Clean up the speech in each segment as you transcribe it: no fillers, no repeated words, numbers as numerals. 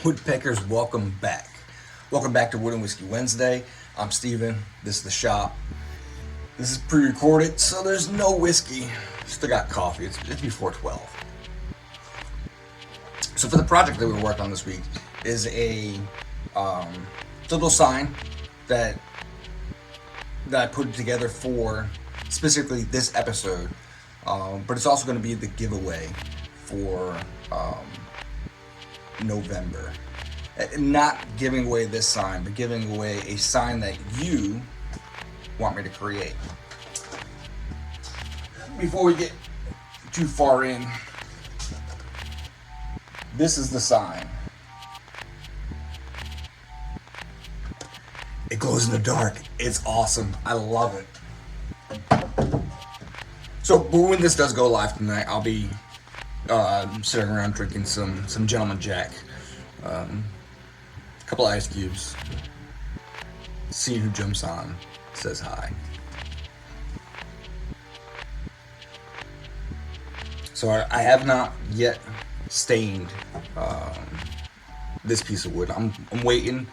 Woodpeckers, welcome back. Welcome back to Wood and Whiskey Wednesday. I'm Steven. This is the shop. This is pre-recorded, so there's no whiskey. Still got coffee. It's before 12. So for the project that we worked on this week is a little sign that I put together for specifically this episode. But it's also going to be the giveaway for November. Not giving away this sign, but giving away a sign that you want me to create. Before we get too far in, this is the sign. It glows in the dark. It's awesome. I love it. So when this does go live tonight, I'll be sitting around drinking some Gentleman Jack, a couple of ice cubes, seeing who jumps on, says hi. So I have not yet stained this piece of wood. I'm waiting.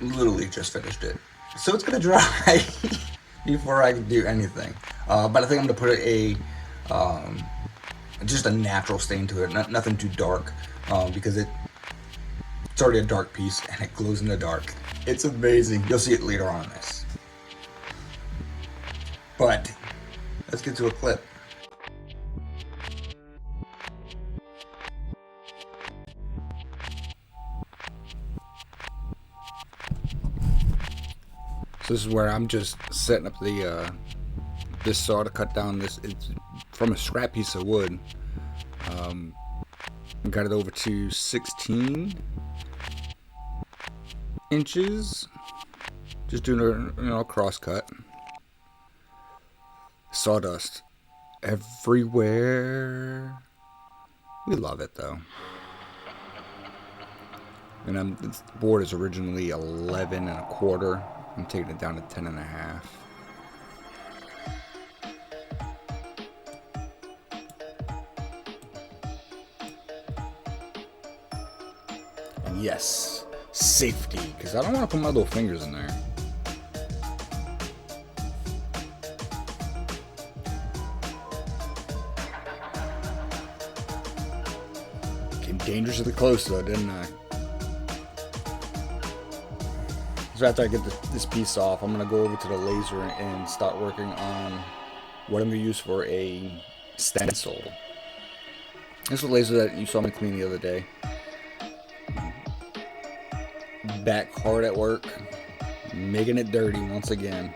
Literally just finished it, so it's gonna dry before I can do anything. But I think I'm gonna put just a natural stain to it, nothing too dark, because it's already a dark piece and it glows in the dark. It's amazing. You'll see it later on in this. But let's get to a clip. So this is where I'm just setting up the this saw to cut down this. It's from a scrap piece of wood. Got it over to 16 inches. Just doing a cross cut. Sawdust everywhere. We love it though. And this board is originally 11 and a quarter. I'm taking it down to 10 and a half. And yes, safety, because I don't want to put my little fingers in there. Came dangerously close though, didn't I? So after I get this piece off, I'm going to go over to the laser and start working on what I'm going to use for a stencil. This is the laser that you saw me clean the other day. Back hard at work, making it dirty once again.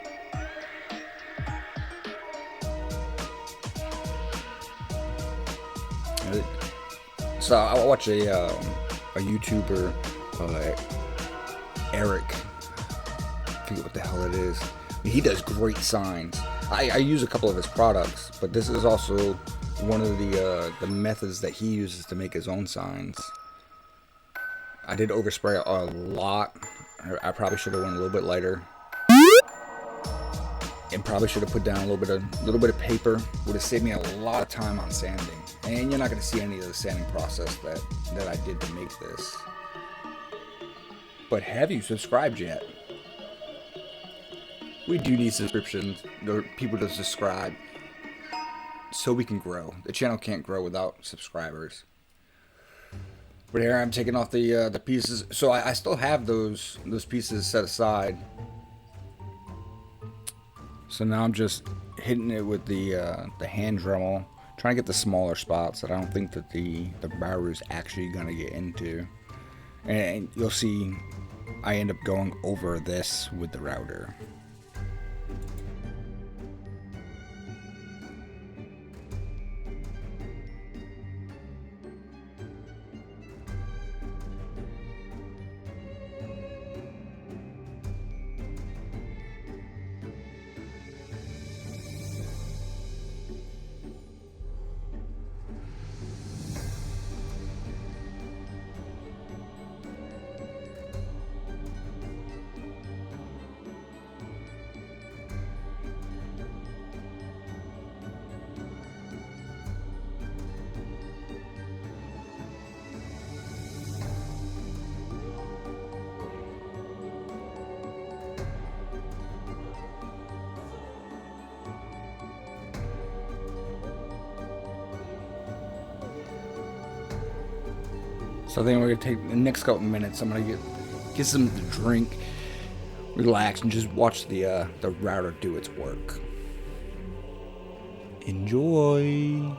So I watch a YouTuber, Eric. I forget what the hell it is. He does great signs. I use a couple of his products, but this is also one of the methods that he uses to make his own signs. I did overspray a lot. I probably should have went a little bit lighter, and probably should have put down a little bit of paper. Would have saved me a lot of time on sanding, and you're not going to see any of the sanding process that I did to make this. But have you subscribed yet? We do need subscriptions, or people to subscribe, so we can grow. The channel can't grow without subscribers. But here I'm taking off the pieces. So I still have those pieces set aside. So now I'm just hitting it with the hand Dremel, trying to get the smaller spots that I don't think that the router is actually gonna get into. And you'll see I end up going over this with the router. So I think we're gonna take the next couple minutes. I'm gonna get some to drink, relax, and just watch the router do its work. Enjoy.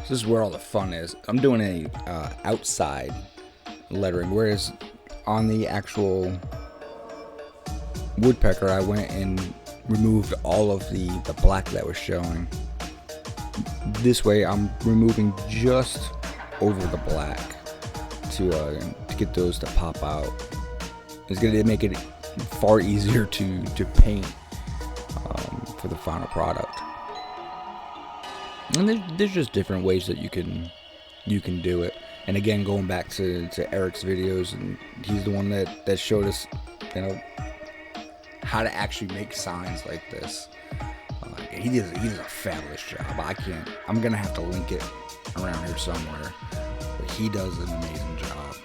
this is where all the fun is. I'm doing a outside lettering, whereas on the actual woodpecker, I went and removed all of the black that was showing. This way, I'm removing just over the black to get those to pop out. It's going to make it far easier to paint for the final product. And there's just different ways that you can do it. And again, going back to Eric's videos, and he's the one that showed us, how to actually make signs like this. He does a fabulous job. I'm gonna have to link it around here somewhere, but he does an amazing job.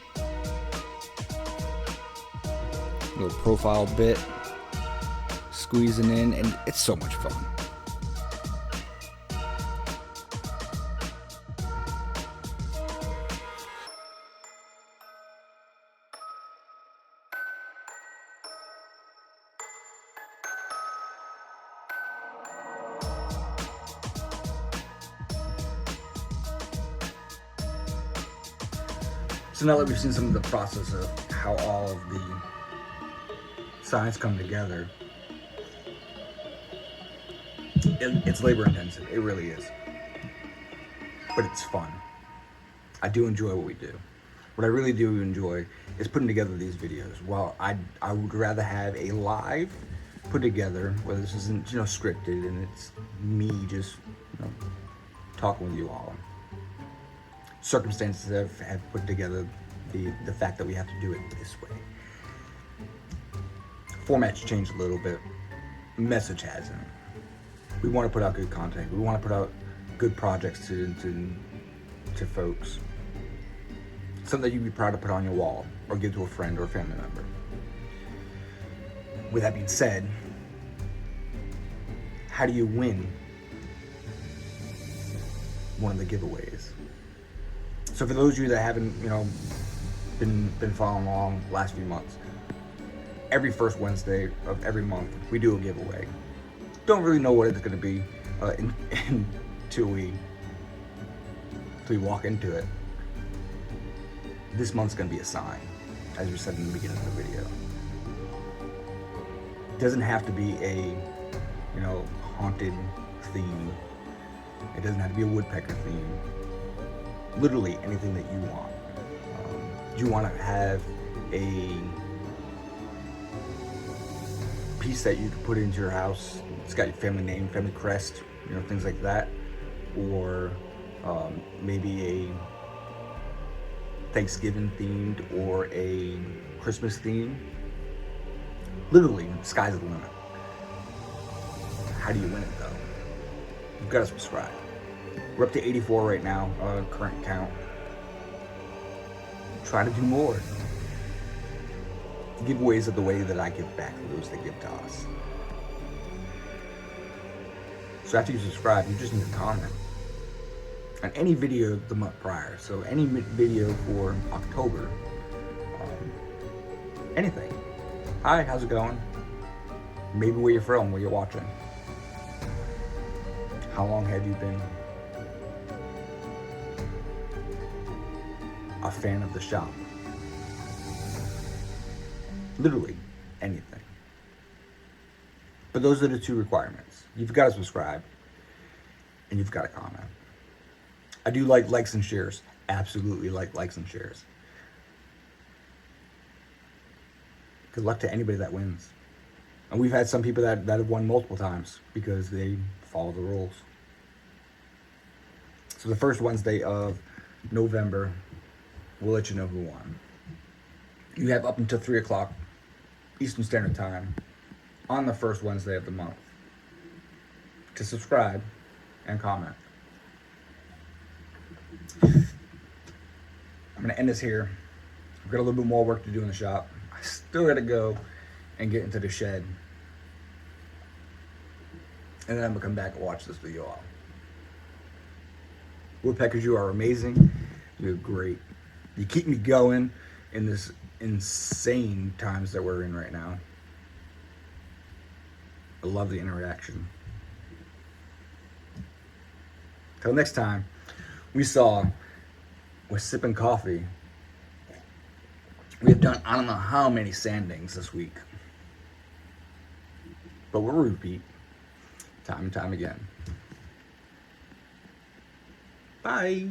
Little profile bit, squeezing in, and it's so much fun. So now that we've seen some of the process of how all of the signs come together, it's labor intensive. It really is. But it's fun. I do enjoy what we do. What I really do enjoy is putting together these videos. While I would rather have a live put together, where this isn't scripted and it's me just talking with you all. Circumstances have put together the fact that we have to do it this way. Format's changed a little bit. Message hasn't. We want to put out good content. We want to put out good projects to folks. Something that you'd be proud to put on your wall or give to a friend or a family member. With that being said, how do you win one of the giveaways? So for those of you that haven't, been following along the last few months, every first Wednesday of every month, we do a giveaway. Don't really know what it's going to be until we walk into it. This month's going to be a sign, as we said in the beginning of the video. It doesn't have to be a, haunted theme. It doesn't have to be a woodpecker theme. Literally anything that you want. You want to have a piece that you can put into your house. It's got your family name, family crest, things like that. Or maybe a Thanksgiving themed or a Christmas theme. Literally, the sky's the limit. How do you win it though? You've got to subscribe. We're up to 84 right now, current count. Try to do more. Giveaways are the way that I give back to those that give to us. So after you subscribe, you just need to comment on any video the month prior. So any video for October, anything. Hi, how's it going? Maybe where you're from, where you're watching. How long have you been a fan of the shop? Literally anything. But those are the two requirements. You've got to subscribe and you've got to comment. I do like likes and shares. Absolutely like likes and shares. Good luck to anybody that wins. And we've had some people that have won multiple times because they follow the rules. So the first Wednesday of November, we'll let you know who won. You have up until 3 o'clock Eastern Standard Time on the first Wednesday of the month to subscribe and comment. I'm going to end this here. I've got a little bit more work to do in the shop. I still got to go and get into the shed. And then I'm going to come back and watch this video off. Woodpeckers, you are amazing. You're great. You keep me going in this insane times that we're in right now. I love the interaction. Till next time, we saw, we're sipping coffee. We have done I don't know how many sandings this week. But we'll repeat time and time again. Bye.